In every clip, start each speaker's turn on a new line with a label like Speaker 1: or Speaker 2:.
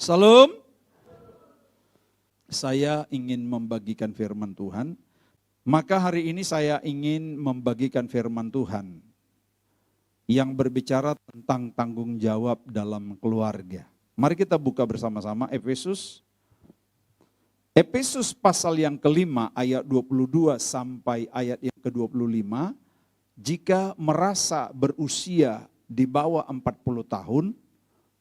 Speaker 1: Salam. Saya ingin membagikan firman Tuhan. Maka hari ini saya ingin membagikan firman Tuhan yang berbicara tentang tanggung jawab dalam keluarga. Mari kita buka bersama-sama Efesus pasal yang kelima ayat 22 sampai ayat yang ke-25. Jika merasa berusia di bawah 40 tahun,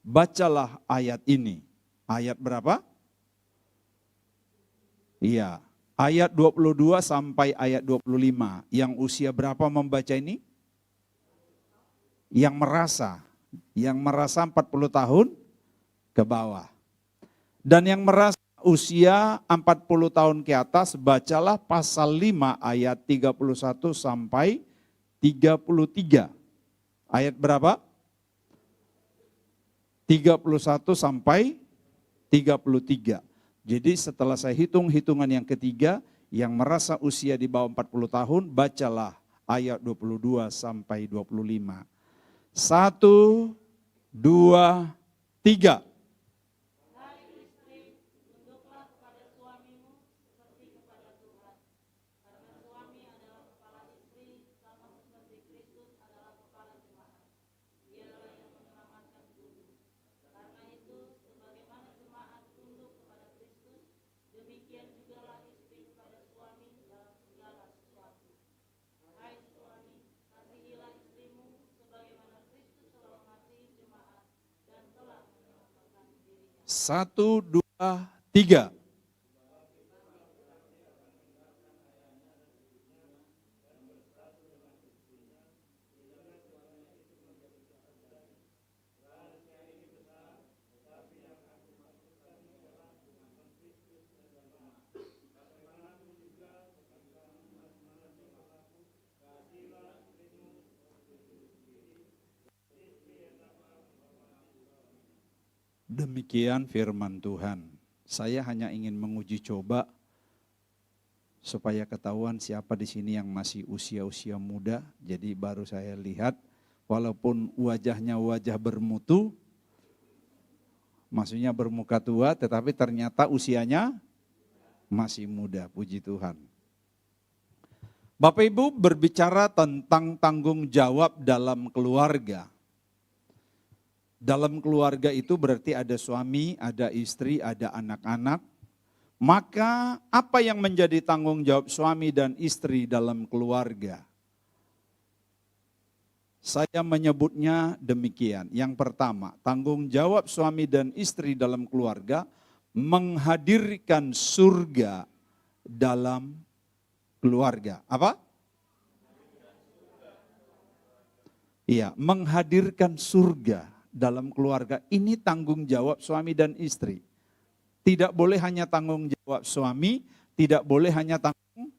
Speaker 1: bacalah ayat ini. Ayat berapa? Iya, ayat 22 sampai ayat 25. Yang usia berapa membaca ini? Yang merasa 40 tahun ke bawah. Dan yang merasa usia 40 tahun ke atas, bacalah pasal 5 ayat 31 sampai 33. Ayat berapa? 31 sampai 33. Jadi setelah saya hitung hitungan yang ketiga, yang merasa usia di bawah 40 tahun, bacalah ayat 22 sampai 25. 1, 2, 3. Satu, dua, tiga. Demikian firman Tuhan. Saya hanya ingin menguji coba supaya ketahuan siapa di sini yang masih usia-usia muda. Jadi baru saya lihat, walaupun wajahnya wajah bermutu, maksudnya bermuka tua, tetapi ternyata usianya masih muda. Puji Tuhan. Bapak Ibu berbicara tentang tanggung jawab dalam keluarga. Dalam keluarga itu berarti ada suami, ada istri, ada anak-anak. Maka apa yang menjadi tanggung jawab suami dan istri dalam keluarga? Saya menyebutnya demikian. Yang pertama, tanggung jawab suami dan istri dalam keluarga menghadirkan surga dalam keluarga. Apa? Iya, menghadirkan surga dalam keluarga. Ini tanggung jawab suami dan istri. Tidak boleh hanya tanggung jawab suami, tidak boleh hanya tanggung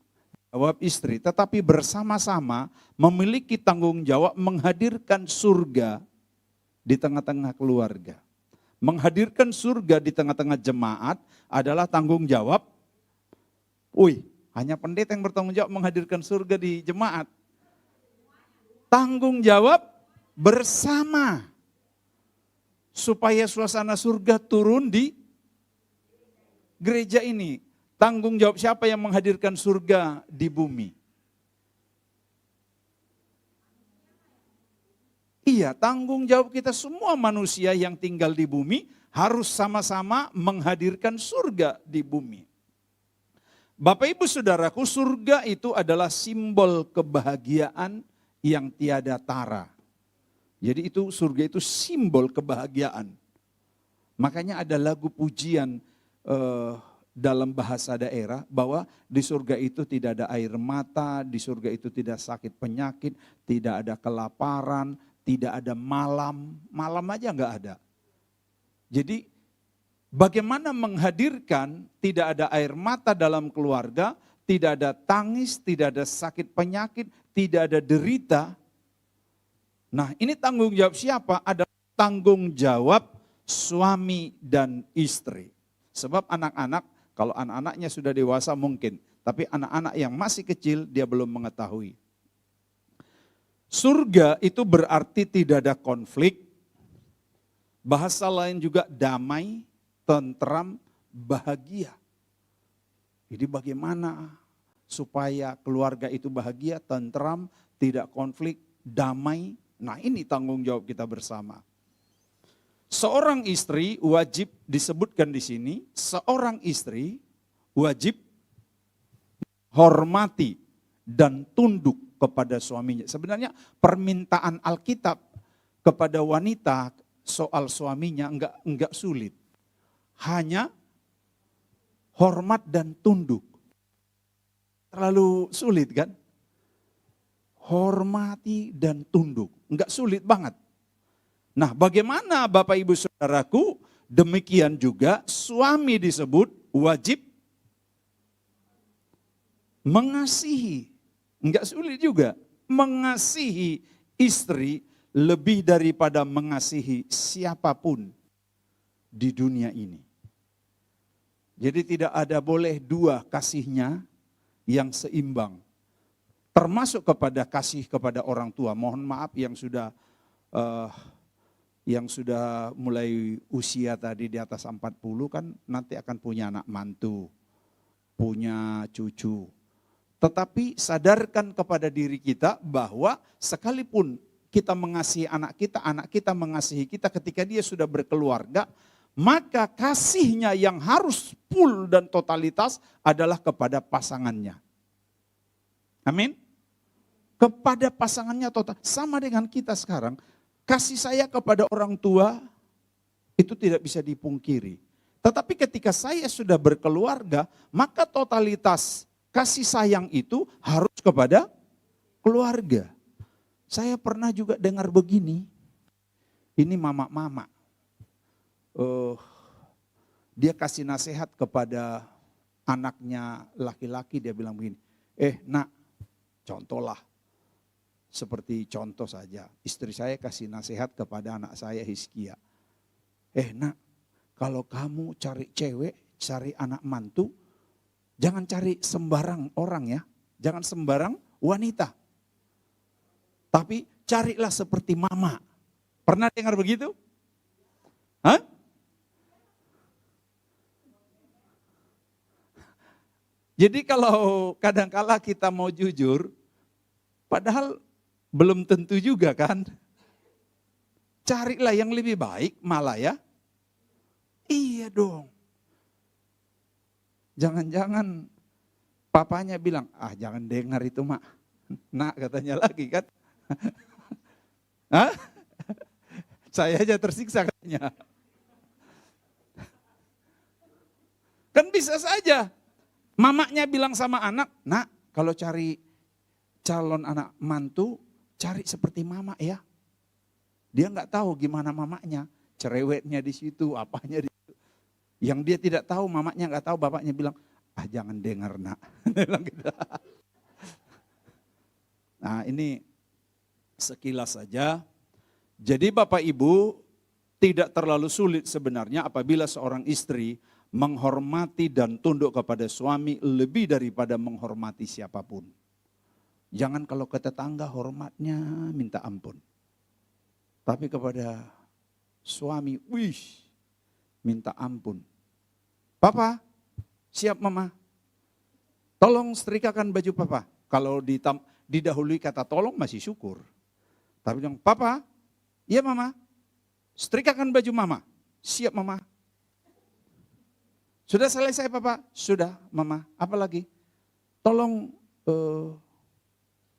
Speaker 1: jawab istri, tetapi bersama-sama memiliki tanggung jawab menghadirkan surga di tengah-tengah keluarga. Menghadirkan surga di tengah-tengah jemaat adalah tanggung jawab. Hanya pendeta yang bertanggung jawab menghadirkan surga di jemaat. Tanggung jawab bersama. Supaya suasana surga turun di gereja ini. Tanggung jawab siapa yang menghadirkan surga di bumi? Iya, tanggung jawab kita semua manusia yang tinggal di bumi harus sama-sama menghadirkan surga di bumi. Bapak Ibu Saudaraku, surga itu adalah simbol kebahagiaan yang tiada tara. Jadi itu surga itu simbol kebahagiaan. Makanya ada lagu pujian dalam bahasa daerah bahwa di surga itu tidak ada air mata, di surga itu tidak sakit penyakit, tidak ada kelaparan, tidak ada malam aja enggak ada. Jadi bagaimana menghadirkan tidak ada air mata dalam keluarga, tidak ada tangis, tidak ada sakit penyakit, tidak ada derita. Nah, ini tanggung jawab siapa? Adalah tanggung jawab suami dan istri. Sebab anak-anak, kalau anak-anaknya sudah dewasa mungkin, tapi anak-anak yang masih kecil dia belum mengetahui. Surga itu berarti tidak ada konflik, bahasa lain juga damai, tentram, bahagia. Jadi bagaimana supaya keluarga itu bahagia, tentram, tidak konflik, damai. Nah, ini tanggung jawab kita bersama. Seorang istri wajib disebutkan di sini, seorang istri wajib hormati dan tunduk kepada suaminya. Sebenarnya permintaan Alkitab kepada wanita soal suaminya enggak sulit. Hanya hormat dan tunduk. Terlalu sulit kan? Hormati dan tunduk. Enggak sulit banget. Nah, bagaimana Bapak Ibu Saudaraku? Demikian juga suami disebut wajib mengasihi. Enggak sulit juga. Mengasihi istri lebih daripada mengasihi siapapun di dunia ini. Jadi tidak ada boleh dua kasihnya yang seimbang. Termasuk kepada kasih kepada orang tua. Mohon maaf yang sudah mulai usia tadi di atas 40 kan nanti akan punya anak mantu, punya cucu. Tetapi sadarkan kepada diri kita bahwa sekalipun kita mengasihi anak kita mengasihi kita ketika dia sudah berkeluarga, maka kasihnya yang harus full dan totalitas adalah kepada pasangannya. Amin. Kepada pasangannya total. Sama dengan kita sekarang. Kasih saya kepada orang tua itu tidak bisa dipungkiri. Tetapi ketika saya sudah berkeluarga, maka totalitas kasih sayang itu harus kepada keluarga. Saya pernah juga dengar begini, ini mama-mama. Dia kasih nasihat kepada anaknya laki-laki, dia bilang begini, nak, contohlah. Seperti contoh saja, istri saya kasih nasihat kepada anak saya Hizkia. Nak, kalau kamu cari cewek, cari anak mantu, jangan cari sembarang orang ya. Jangan sembarang wanita. Tapi carilah seperti mama. Pernah dengar begitu? Hah? Jadi kalau kadangkala kita mau jujur, padahal belum tentu juga kan. Carilah yang lebih baik malah ya. Iya dong. Jangan-jangan papanya bilang, jangan dengar itu mak. Nak katanya lagi kan. Hah? Saya aja tersiksa katanya. Kan bisa saja. Mamanya bilang sama anak, nak kalau cari calon anak mantu, cari seperti mama ya. Dia nggak tahu gimana mamanya, cerewetnya di situ, apanya di situ. Yang dia tidak tahu, mamanya nggak tahu, bapaknya bilang, jangan dengar nak. Nah ini sekilas saja. Jadi Bapak Ibu tidak terlalu sulit sebenarnya apabila seorang istri menghormati dan tunduk kepada suami lebih daripada menghormati siapapun. Jangan kalau ke tetangga hormatnya minta ampun. Tapi kepada suami, minta ampun. Papa, siap mama. Tolong setrikakan baju papa. Kalau didahului kata tolong masih syukur. Tapi bilang, papa, iya mama. Setrikakan baju mama. Siap mama. Sudah selesai papa? Sudah mama. Apa lagi? Tolong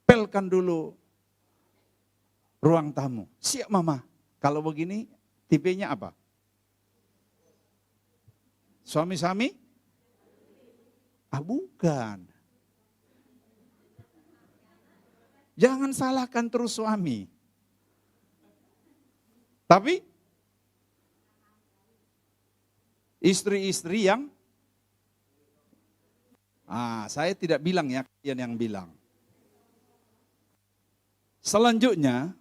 Speaker 1: pelkan dulu ruang tamu. Siap mama. Kalau begini tipenya apa? Suami-suami? Bukan. Jangan salahkan terus suami. Tapi istri-istri yang saya tidak bilang ya, kalian yang bilang. Selanjutnya,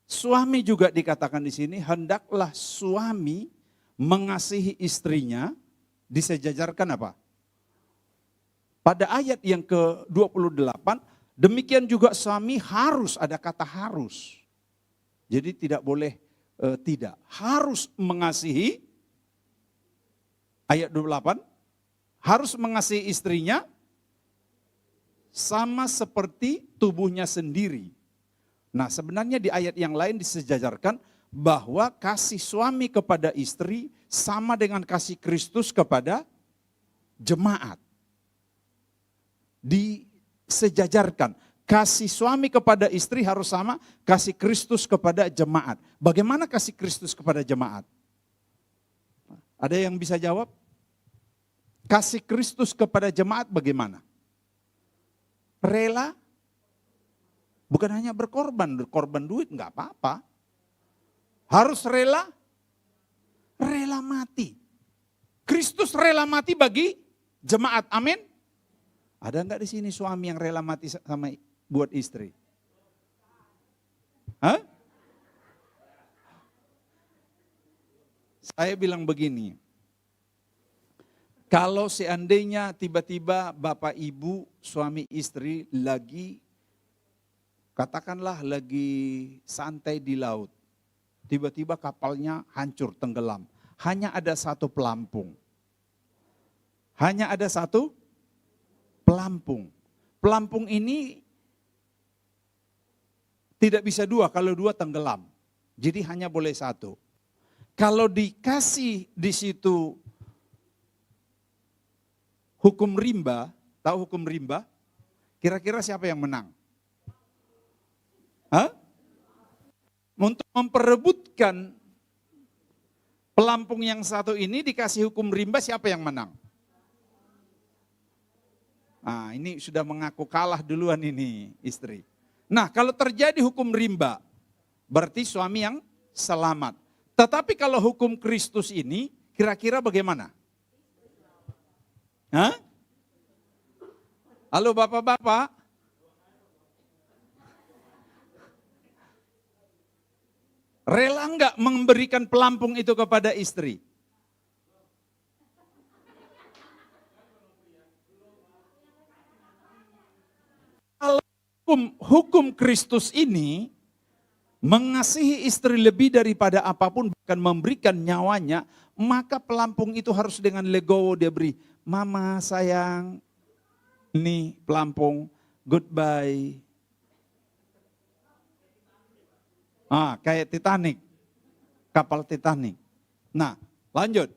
Speaker 1: suami juga dikatakan di sini, hendaklah suami mengasihi istrinya, disejajarkan apa? Pada ayat yang ke-28, demikian juga suami harus, ada kata harus. Jadi tidak boleh tidak, harus mengasihi Ayat 28, harus mengasihi istrinya sama seperti tubuhnya sendiri. Nah, sebenarnya di ayat yang lain disejajarkan bahwa kasih suami kepada istri sama dengan kasih Kristus kepada jemaat. Disejajarkan. Kasih suami kepada istri harus sama kasih Kristus kepada jemaat. Bagaimana kasih Kristus kepada jemaat? Ada yang bisa jawab? Kasih Kristus kepada jemaat bagaimana? Rela? Bukan hanya berkorban duit nggak apa-apa. Harus rela? Rela mati. Kristus rela mati bagi jemaat, amin? Ada nggak di sini suami yang rela mati sama buat istri? Hah? Saya bilang begini, kalau seandainya tiba-tiba bapak ibu suami istri lagi, katakanlah lagi santai di laut, tiba-tiba kapalnya hancur tenggelam, hanya ada satu pelampung. Hanya ada satu pelampung. Pelampung ini tidak bisa dua, kalau dua tenggelam. Jadi hanya boleh satu. Kalau dikasih di situ hukum rimba, tahu hukum rimba? Kira-kira siapa yang menang? Hah? Untuk memperebutkan pelampung yang satu ini dikasih hukum rimba, siapa yang menang? Nah, ini sudah mengaku kalah duluan ini istri. Nah, kalau terjadi hukum rimba, berarti suami yang selamat. Tetapi kalau hukum Kristus ini, kira-kira bagaimana? Hah? Halo bapak-bapak? Rela enggak memberikan pelampung itu kepada istri? Hukum Kristus ini mengasihi istri lebih daripada apapun, bahkan memberikan nyawanya, maka pelampung itu harus dengan legowo dia beri. Mama sayang, ini pelampung, goodbye. Kayak Titanic, kapal Titanic. Nah, lanjut.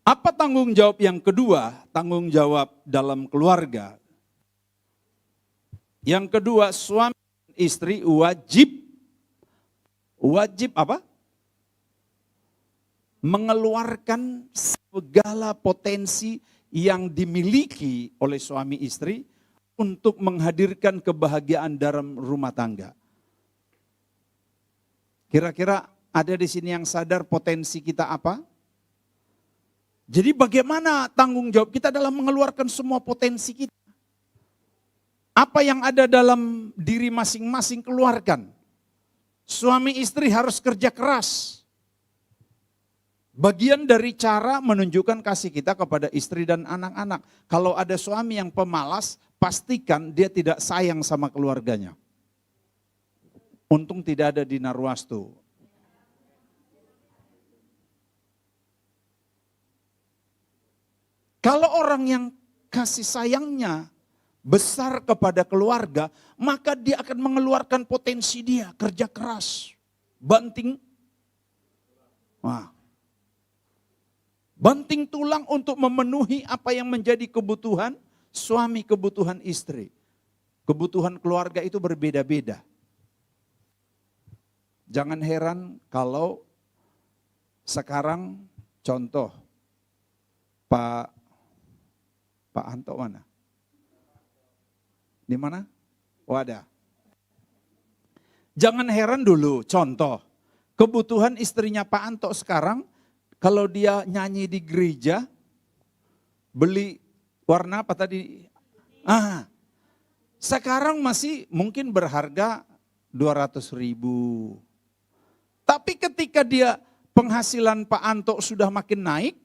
Speaker 1: Apa tanggung jawab yang kedua? Tanggung jawab dalam keluarga. Yang kedua, suami dan istri wajib apa? Mengeluarkan segala potensi yang dimiliki oleh suami istri untuk menghadirkan kebahagiaan dalam rumah tangga. Kira-kira ada di sini yang sadar potensi kita apa? Jadi bagaimana tanggung jawab kita dalam mengeluarkan semua potensi kita? Apa yang ada dalam diri masing-masing keluarkan. Suami istri harus kerja keras. Bagian dari cara menunjukkan kasih kita kepada istri dan anak-anak. Kalau ada suami yang pemalas, pastikan dia tidak sayang sama keluarganya. Untung tidak ada di Narwastu. Kalau orang yang kasih sayangnya besar kepada keluarga, maka dia akan mengeluarkan potensi dia, kerja keras, banting tulang untuk memenuhi apa yang menjadi kebutuhan suami, kebutuhan istri. Kebutuhan keluarga itu berbeda-beda. Jangan heran kalau sekarang contoh Pak Anto mana? Di mana? Wadah. Jangan heran dulu, contoh. Kebutuhan istrinya Pak Anto sekarang, kalau dia nyanyi di gereja, beli warna apa tadi? Sekarang masih mungkin berharga 200.000. Tapi ketika dia penghasilan Pak Anto sudah makin naik,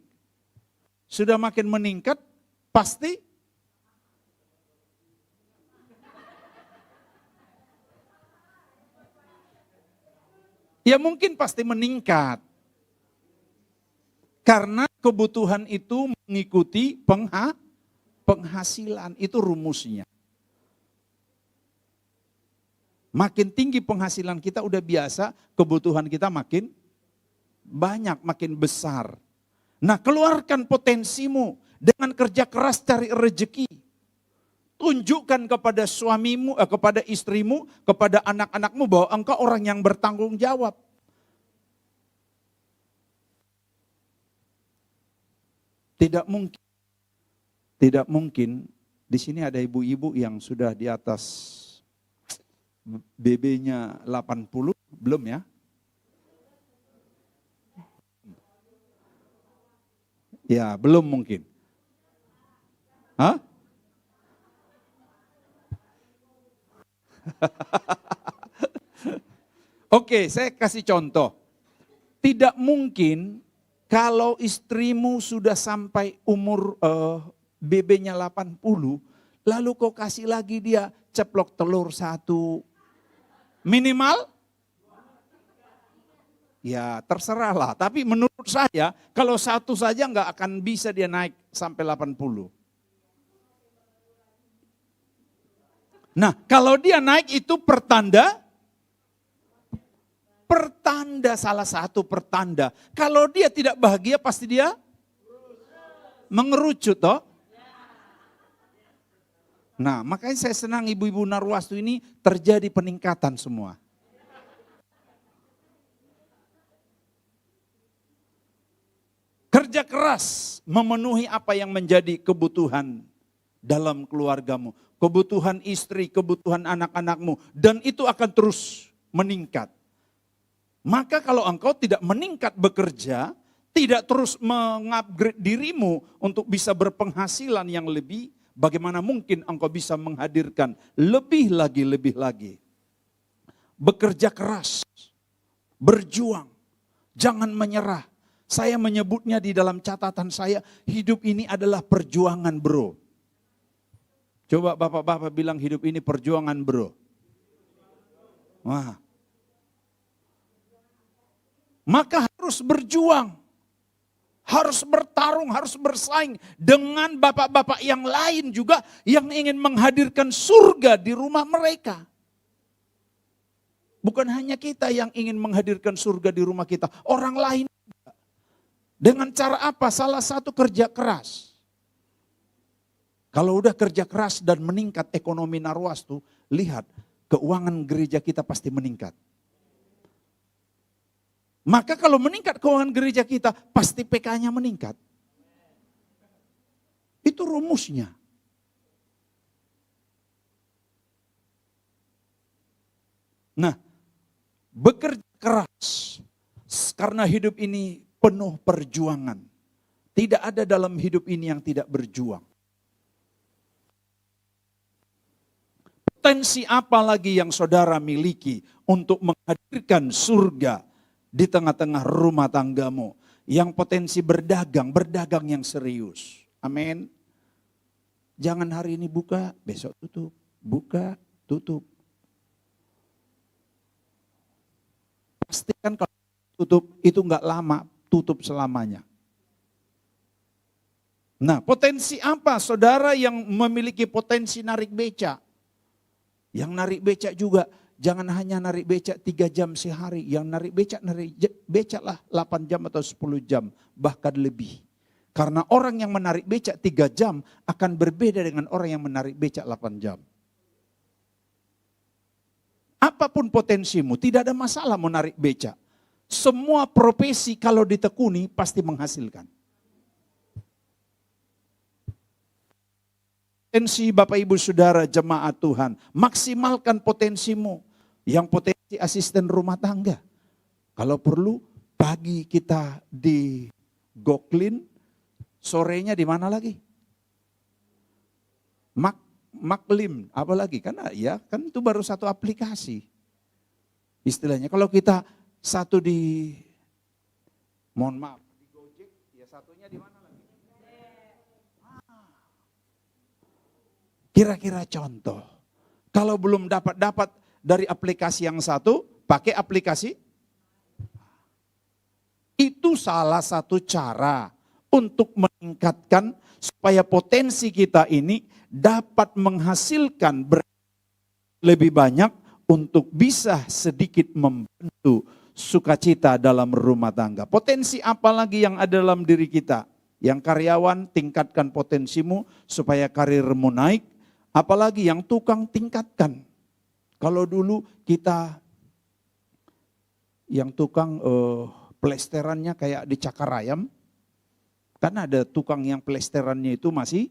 Speaker 1: sudah makin meningkat, pasti ya mungkin pasti meningkat. Karena kebutuhan itu mengikuti penghasilan, itu rumusnya. Makin tinggi penghasilan kita udah biasa, kebutuhan kita makin banyak, makin besar. Nah, keluarkan potensimu dengan kerja keras cari rezeki. Tunjukkan kepada suamimu, kepada istrimu, kepada anak-anakmu bahwa engkau orang yang bertanggung jawab. Tidak mungkin di sini ada ibu-ibu yang sudah di atas BB-nya 80, belum ya? Ya, belum mungkin. Hah? Oke, saya kasih contoh. Tidak mungkin kalau istrimu sudah sampai umur BB-nya 80, lalu kau kasih lagi dia ceplok telur 1. Minimal? Ya terserahlah, tapi menurut saya kalau 1 saja nggak akan bisa dia naik sampai 80. Nah, kalau dia naik itu pertanda, salah satu pertanda. Kalau dia tidak bahagia pasti dia mengerucut toh. Nah, makanya saya senang ibu-ibu Narwastu ini terjadi peningkatan semua. Kerja keras memenuhi apa yang menjadi kebutuhan dalam keluargamu. Kebutuhan istri, kebutuhan anak-anakmu. Dan itu akan terus meningkat. Maka kalau engkau tidak meningkat bekerja, tidak terus mengupgrade dirimu untuk bisa berpenghasilan yang lebih, bagaimana mungkin engkau bisa menghadirkan lebih lagi. Bekerja keras, berjuang, jangan menyerah. Saya menyebutnya di dalam catatan saya, hidup ini adalah perjuangan bro. Coba bapak-bapak bilang hidup ini perjuangan bro. Wah. Maka harus berjuang. Harus bertarung, harus bersaing dengan bapak-bapak yang lain juga yang ingin menghadirkan surga di rumah mereka. Bukan hanya kita yang ingin menghadirkan surga di rumah kita, orang lain juga. Dengan cara apa? Salah satu kerja keras. Kalau udah kerja keras dan meningkat ekonomi Narwastu, lihat keuangan gereja kita pasti meningkat. Maka kalau meningkat keuangan gereja kita, pasti PK-nya meningkat. Itu rumusnya. Nah, bekerja keras karena hidup ini penuh perjuangan. Tidak ada dalam hidup ini yang tidak berjuang. Potensi apa lagi yang saudara miliki untuk menghadirkan surga di tengah-tengah rumah tanggamu? Yang potensi berdagang yang serius. Amin. Jangan hari ini buka, besok tutup. Buka, tutup. Pastikan kalau tutup itu enggak lama, tutup selamanya. Nah, potensi apa saudara yang memiliki potensi narik beca? Yang narik becak juga, jangan hanya narik becak 3 jam sehari. Yang narik becak lah 8 jam atau 10 jam, bahkan lebih. Karena orang yang menarik becak 3 jam akan berbeda dengan orang yang menarik becak 8 jam. Apapun potensimu, tidak ada masalah menarik becak. Semua profesi kalau ditekuni pasti menghasilkan. Potensi Bapak Ibu Saudara jemaat Tuhan, maksimalkan potensimu. Yang potensi asisten rumah tangga. Kalau perlu pagi kita di Goklin, sorenya di mana lagi? Maklim, apa lagi? Karena ya kan itu baru satu aplikasi. Istilahnya kalau kita satu di, mohon maaf, di Gojek, ya satunya di mana lagi? Kira-kira contoh, kalau belum dapat dari aplikasi yang satu, pakai aplikasi. Itu salah satu cara untuk meningkatkan supaya potensi kita ini dapat menghasilkan lebih banyak untuk bisa sedikit membantu sukacita dalam rumah tangga. Potensi apa lagi yang ada dalam diri kita? Yang karyawan, tingkatkan potensimu supaya karirmu naik. Apalagi yang tukang, tingkatkan. Kalau dulu kita yang tukang plesterannya kayak di cakar ayam, kan ada tukang yang plesterannya itu masih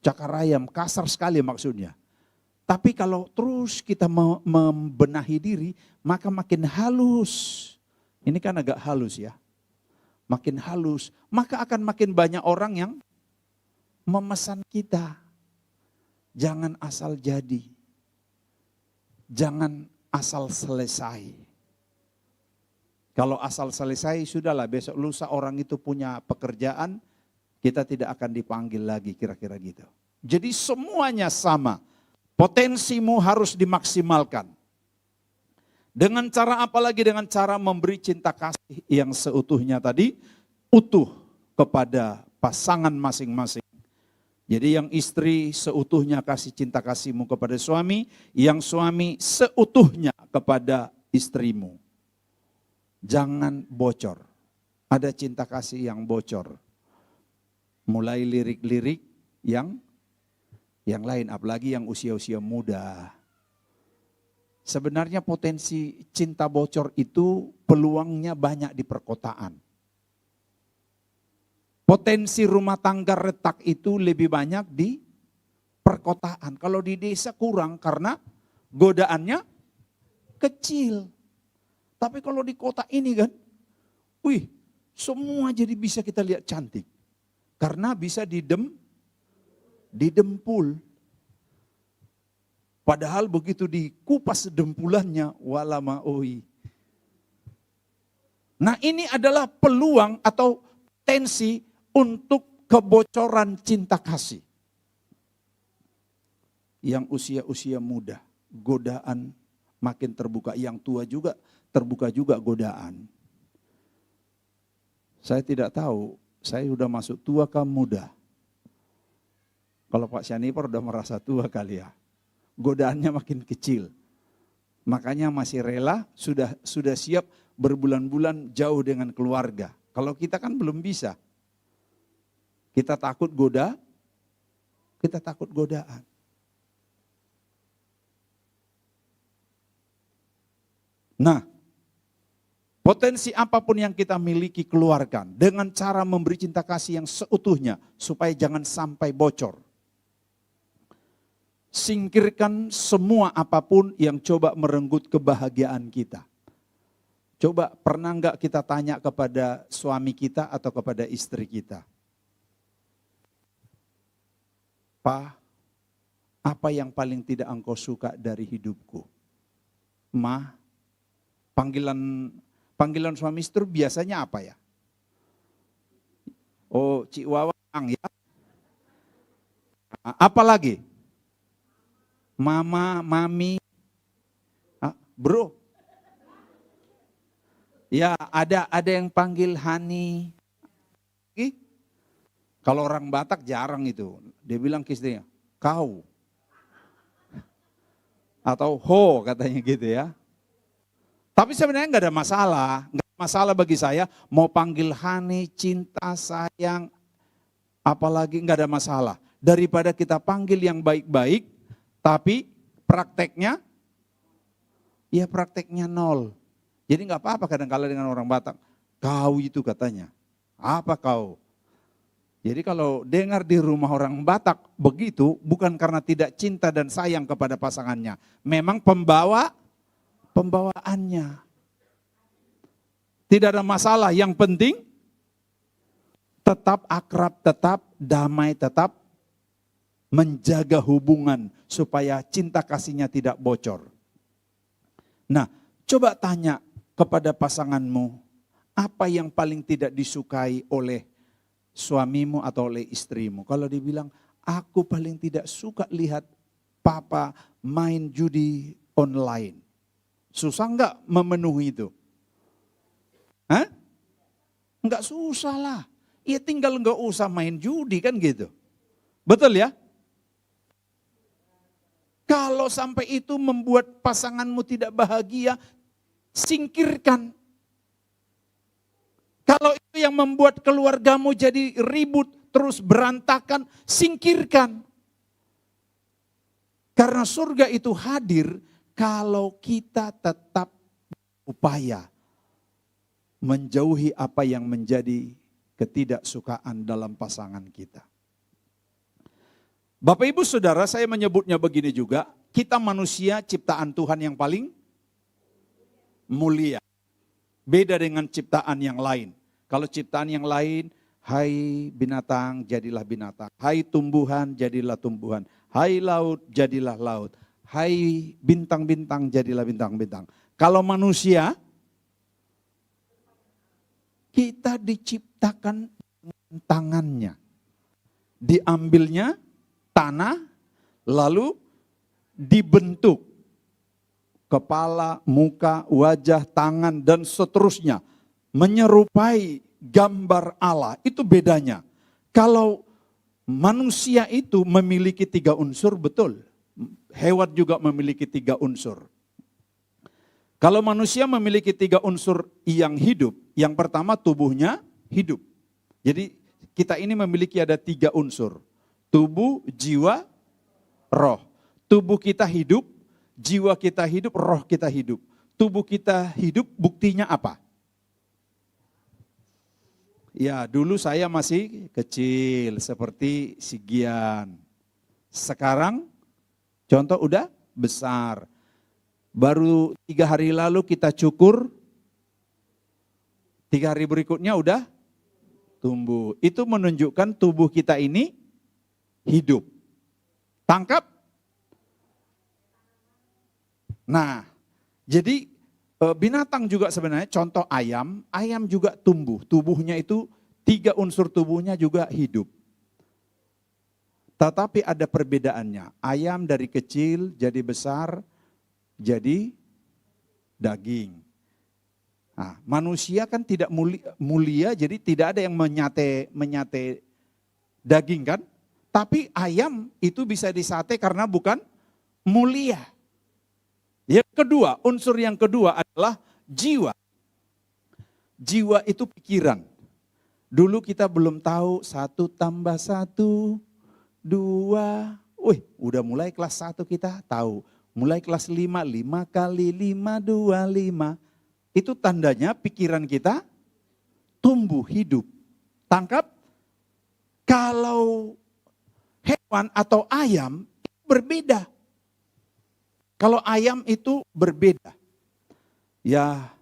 Speaker 1: cakar ayam, kasar sekali maksudnya. Tapi kalau terus kita membenahi diri, maka makin halus. Ini kan agak halus ya. Makin halus, maka akan makin banyak orang yang memesan kita. Jangan asal jadi. Jangan asal selesai. Kalau asal selesai, sudahlah besok lusa orang itu punya pekerjaan, kita tidak akan dipanggil lagi, kira-kira gitu. Jadi semuanya sama, potensimu harus dimaksimalkan. Dengan cara apa lagi? Dengan cara memberi cinta kasih yang seutuhnya tadi, utuh kepada pasangan masing-masing. Jadi yang istri seutuhnya kasih cinta kasihmu kepada suami, yang suami seutuhnya kepada istrimu. Jangan bocor. Ada cinta kasih yang bocor. Mulai lirik-lirik yang lain, apalagi yang usia-usia muda. Sebenarnya potensi cinta bocor itu peluangnya banyak di perkotaan. Potensi rumah tangga retak itu lebih banyak di perkotaan. Kalau di desa kurang karena godaannya kecil. Tapi kalau di kota ini kan, semua jadi bisa kita lihat cantik. Karena bisa didempul. Padahal begitu dikupas dempulannya, walama oi. Nah ini adalah peluang atau potensi untuk kebocoran cinta kasih. Yang usia-usia muda, godaan makin terbuka. Yang tua juga terbuka juga godaan. Saya tidak tahu, saya sudah masuk tua ke muda. Kalau Pak Syanipar udah merasa tua kali ya. Godaannya makin kecil. Makanya masih rela, sudah siap berbulan-bulan jauh dengan keluarga. Kalau kita kan belum bisa. Kita takut godaan. Nah, potensi apapun yang kita miliki keluarkan dengan cara memberi cinta kasih yang seutuhnya supaya jangan sampai bocor. Singkirkan semua apapun yang coba merenggut kebahagiaan kita. Coba pernah enggak kita tanya kepada suami kita atau kepada istri kita? Pa, apa yang paling tidak engkau suka dari hidupku? Ma, panggilan suami istri biasanya apa ya? Oh, Cik Wawang ya. Apa lagi? Mama, mami, bro. Ya ada yang panggil Hani. Kalau orang Batak jarang itu. Dia bilang ke istrinya, kau. Atau ho katanya gitu ya. Tapi sebenarnya nggak ada masalah. Nggak ada masalah bagi saya. Mau panggil Hani, cinta, sayang. Apalagi nggak ada masalah. Daripada kita panggil yang baik-baik. Tapi prakteknya, ya prakteknya nol. Jadi nggak apa-apa kadang-kala dengan orang Batak. Kau itu katanya. Apa kau? Jadi kalau dengar di rumah orang Batak begitu, bukan karena tidak cinta dan sayang kepada pasangannya. Memang pembawaannya. Tidak ada masalah, yang penting tetap akrab, tetap damai, tetap menjaga hubungan supaya cinta kasihnya tidak bocor. Nah, coba tanya kepada pasanganmu, apa yang paling tidak disukai oleh suamimu atau oleh istrimu? Kalau dibilang, aku paling tidak suka lihat papa main judi online. Susah enggak memenuhi itu? Hah? Enggak susah lah. Ya tinggal enggak usah main judi kan gitu. Betul ya? Kalau sampai itu membuat pasanganmu tidak bahagia, singkirkan. Kalau itu yang membuat keluargamu jadi ribut, terus berantakan, singkirkan. Karena surga itu hadir kalau kita tetap upaya menjauhi apa yang menjadi ketidaksukaan dalam pasangan kita. Bapak Ibu Saudara, saya menyebutnya begini juga, kita manusia ciptaan Tuhan yang paling mulia. Beda dengan ciptaan yang lain. Kalau ciptaan yang lain, hai binatang jadilah binatang, hai tumbuhan jadilah tumbuhan, hai laut jadilah laut, hai bintang-bintang jadilah bintang-bintang. Kalau manusia, kita diciptakan dengan tangannya. Diambilnya tanah, lalu dibentuk. Kepala, muka, wajah, tangan, dan seterusnya. Menyerupai gambar Allah, itu bedanya. Kalau manusia itu memiliki 3 unsur, betul. Hewan juga memiliki 3 unsur. Kalau manusia memiliki 3 unsur yang hidup, yang pertama tubuhnya hidup. Jadi kita ini memiliki ada 3 unsur. Tubuh, jiwa, roh. Tubuh kita hidup, jiwa kita hidup, roh kita hidup. Tubuh kita hidup, buktinya apa? Ya, dulu saya masih kecil, seperti si Gian. Sekarang, contoh udah besar. Baru 3 hari lalu kita cukur, 3 hari berikutnya udah tumbuh. Itu menunjukkan tubuh kita ini hidup. Tangkap? Nah, jadi binatang juga sebenarnya, contoh ayam juga tumbuh. Tubuhnya itu 3 unsur tubuhnya juga hidup. Tetapi ada perbedaannya. Ayam dari kecil jadi besar, jadi daging. Nah, manusia kan tidak mulia, jadi tidak ada yang menyate daging kan. Tapi ayam itu bisa disate karena bukan mulia. Yang kedua, unsur yang kedua adalah jiwa. Jiwa itu pikiran. Dulu kita belum tahu 1 tambah 1, 2. Wih, udah mulai kelas 1 kita tahu. Mulai kelas 5, 5 kali 5, 2, 5. Itu tandanya pikiran kita tumbuh, hidup. Tangkap? Kalau hewan atau ayam itu berbeda. Kalau ayam itu berbeda. Ya,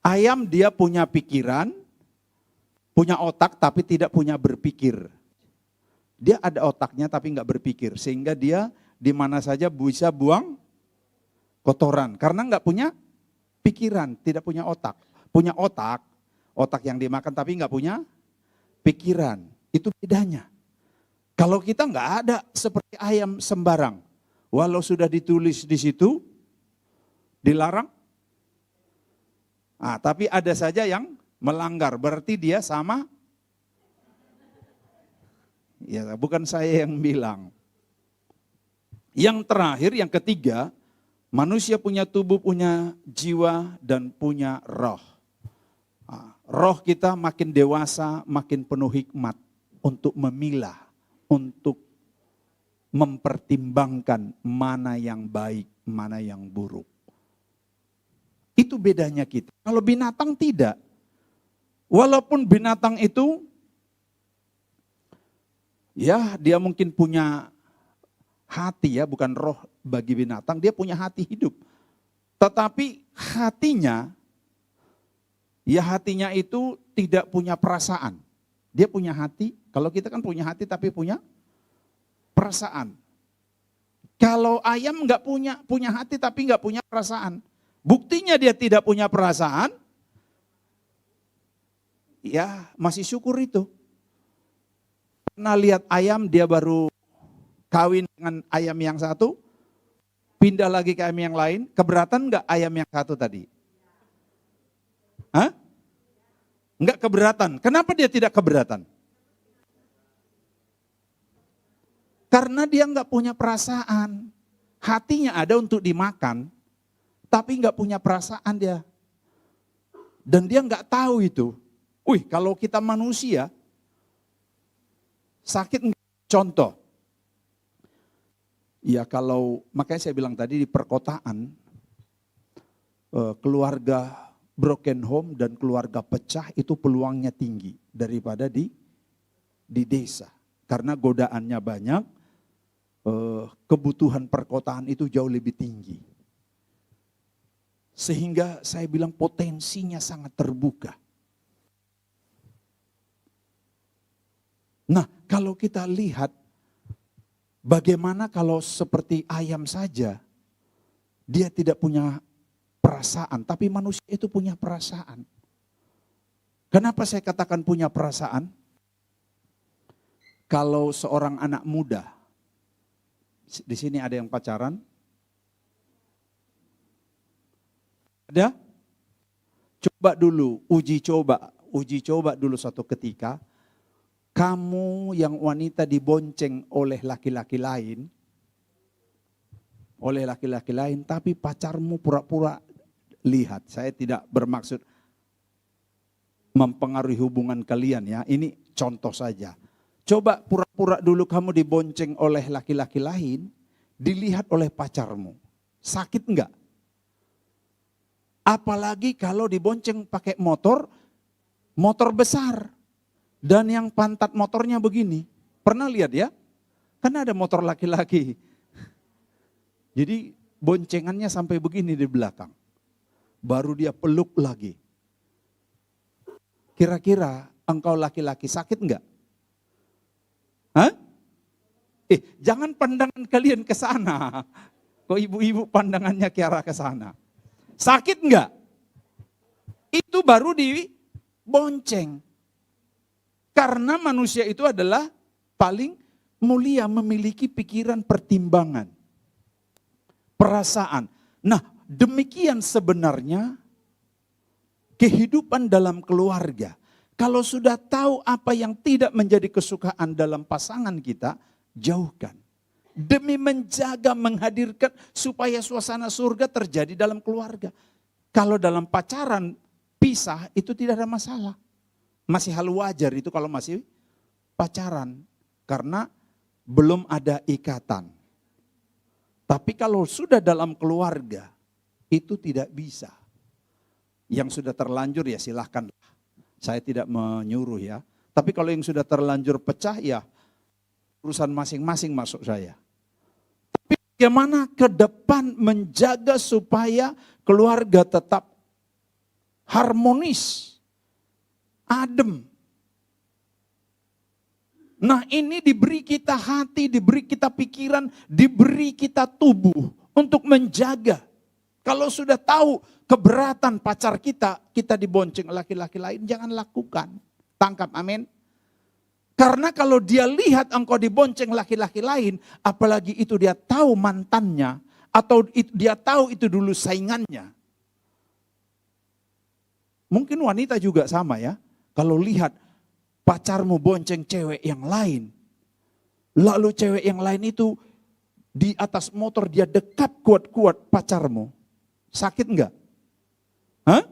Speaker 1: ayam dia punya pikiran, punya otak tapi tidak punya berpikir. Dia ada otaknya tapi nggak berpikir. Sehingga dia di mana saja bisa buang kotoran. Karena nggak punya pikiran, tidak punya otak. Punya otak yang dimakan tapi nggak punya pikiran. Itu bedanya. Kalau kita nggak ada seperti ayam sembarang. Walau sudah ditulis di situ, dilarang. Nah, tapi ada saja yang melanggar, berarti dia sama. Ya, bukan saya yang bilang. Yang terakhir, yang ketiga, manusia punya tubuh, punya jiwa, dan punya roh. Nah, roh kita makin dewasa, makin penuh hikmat untuk memilah, untuk mempertimbangkan mana yang baik, mana yang buruk. Itu bedanya kita. Kalau binatang tidak. Walaupun binatang itu, ya dia mungkin punya hati ya, bukan roh bagi binatang, dia punya hati hidup. Tetapi hatinya, ya hatinya itu tidak punya perasaan. Dia punya hati, kalau kita kan punya hati tapi punya perasaan. Kalau ayam nggak punya hati tapi nggak punya perasaan. Buktinya dia tidak punya perasaan, ya masih syukur itu. Pernah lihat ayam dia baru kawin dengan ayam yang satu, pindah lagi ke ayam yang lain, keberatan nggak ayam yang satu tadi? Hah? Enggak keberatan. Kenapa dia tidak keberatan? Karena dia enggak punya perasaan. Hatinya ada untuk dimakan, tapi enggak punya perasaan dia. Dan dia enggak tahu itu. Kalau kita manusia, sakit enggak? Contoh. Ya makanya saya bilang tadi di perkotaan, keluarga broken home dan keluarga pecah itu peluangnya tinggi daripada di desa. Karena godaannya banyak, kebutuhan perkotaan itu jauh lebih tinggi. Sehingga saya bilang potensinya sangat terbuka. Nah, kalau kita lihat bagaimana kalau seperti ayam saja, dia tidak punya perasaan, tapi manusia itu punya perasaan. Kenapa saya katakan punya perasaan? Kalau seorang anak muda, di sini ada yang pacaran? Ada? Coba dulu, uji coba dulu suatu ketika, kamu yang wanita dibonceng oleh laki-laki lain, tapi pacarmu pura-pura lihat. Saya tidak bermaksud mempengaruhi hubungan kalian ya, ini contoh saja. Coba pura-pura dulu kamu dibonceng oleh laki-laki lain, dilihat oleh pacarmu. Sakit enggak? Apalagi kalau dibonceng pakai motor besar. Dan yang pantat motornya begini. Pernah lihat ya? Kan ada motor laki-laki. Jadi boncengannya sampai begini di belakang. Baru dia peluk lagi. Kira-kira engkau laki-laki sakit enggak? Hah? Jangan pandangan kalian ke sana. Kok ibu-ibu pandangannya ke arah ke sana. Sakit enggak? Itu baru dibonceng. Karena manusia itu adalah paling mulia, memiliki pikiran, pertimbangan, perasaan. Nah, demikian sebenarnya kehidupan dalam keluarga. Kalau sudah tahu apa yang tidak menjadi kesukaan dalam pasangan kita, jauhkan. Demi menjaga, menghadirkan supaya suasana surga terjadi dalam keluarga. Kalau dalam pacaran, pisah itu tidak ada masalah. Masih hal wajar itu kalau masih pacaran. Karena belum ada ikatan. Tapi kalau sudah dalam keluarga, itu tidak bisa. Yang sudah terlanjur ya silahkan. Saya tidak menyuruh ya. Tapi kalau yang sudah terlanjur pecah ya urusan masing-masing maksud saya. Tapi bagaimana ke depan menjaga supaya keluarga tetap harmonis. Adem. Nah ini diberi kita hati, diberi kita pikiran, diberi kita tubuh untuk menjaga. Kalau sudah tahu keberatan pacar kita dibonceng laki-laki lain, jangan lakukan. Tangkap, amin. Karena kalau dia lihat engkau dibonceng laki-laki lain, apalagi itu dia tahu mantannya, atau dia tahu itu dulu saingannya. Mungkin wanita juga sama ya. Kalau lihat pacarmu bonceng cewek yang lain, lalu cewek yang lain itu di atas motor dia dekat kuat-kuat pacarmu, sakit enggak? Hah?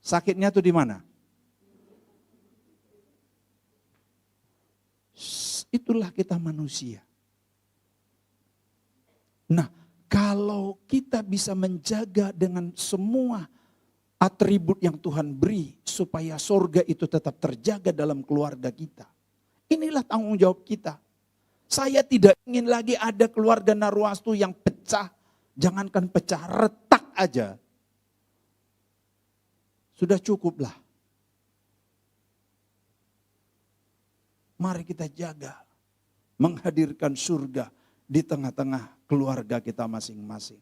Speaker 1: Sakitnya tuh di mana? Itulah kita manusia. Nah, kalau kita bisa menjaga dengan semua atribut yang Tuhan beri supaya surga itu tetap terjaga dalam keluarga kita. Inilah tanggung jawab kita. Saya tidak ingin lagi ada keluarga Narwastu yang pecah. Jangankan pecah, retak aja. Sudah cukuplah. Mari kita jaga. Menghadirkan surga di tengah-tengah keluarga kita masing-masing.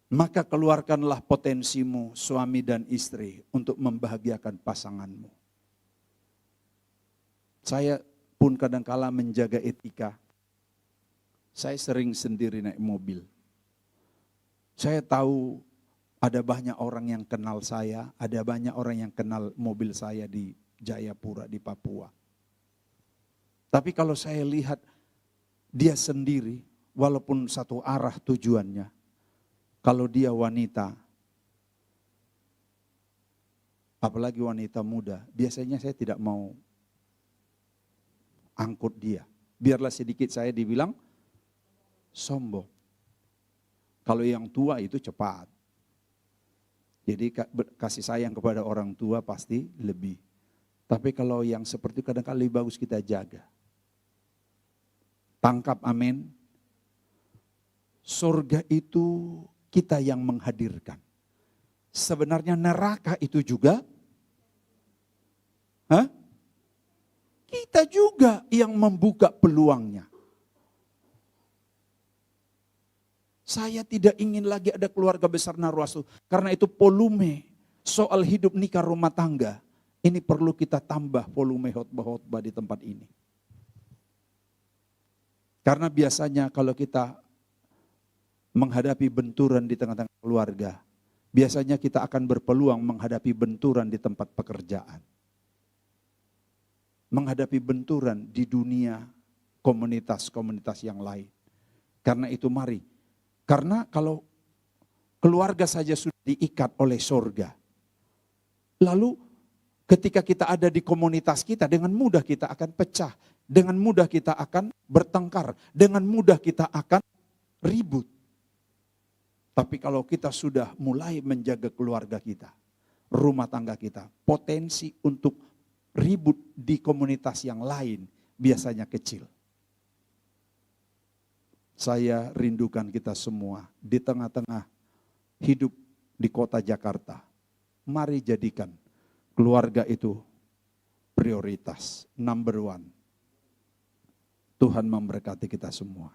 Speaker 1: Maka keluarkanlah potensimu suami dan istri untuk membahagiakan pasanganmu. Saya pun kadangkala menjaga etika. Saya sering sendiri naik mobil. Saya tahu ada banyak orang yang kenal saya, ada banyak orang yang kenal mobil saya di Jayapura, di Papua. Tapi kalau saya lihat dia sendiri, walaupun satu arah tujuannya, kalau dia wanita, apalagi wanita muda, biasanya saya tidak mau angkut dia. Biarlah sedikit saya dibilang sombong. Kalau yang tua itu cepat. Jadi kasih sayang kepada orang tua pasti lebih. Tapi kalau yang seperti kadang-kadang lebih bagus kita jaga. Tangkap, amin. Surga itu kita yang menghadirkan. Sebenarnya neraka itu juga kita juga yang membuka peluangnya. Saya tidak ingin lagi ada keluarga besar Narwastu. Karena itu volume soal hidup nikah rumah tangga. Ini perlu kita tambah volume khotbah-khotbah di tempat ini. Karena biasanya kalau kita menghadapi benturan di tengah-tengah keluarga, biasanya kita akan berpeluang menghadapi benturan di tempat pekerjaan. Menghadapi benturan di dunia komunitas-komunitas yang lain. Karena itu mari. Karena kalau keluarga saja sudah diikat oleh sorga. Lalu ketika kita ada di komunitas kita, dengan mudah kita akan pecah. Dengan mudah kita akan bertengkar. Dengan mudah kita akan ribut. Tapi kalau kita sudah mulai menjaga keluarga kita, rumah tangga kita, potensi untuk ribut di komunitas yang lain biasanya kecil. Saya rindukan kita semua di tengah-tengah hidup di kota Jakarta. Mari jadikan keluarga itu prioritas, number one. Tuhan memberkati kita semua.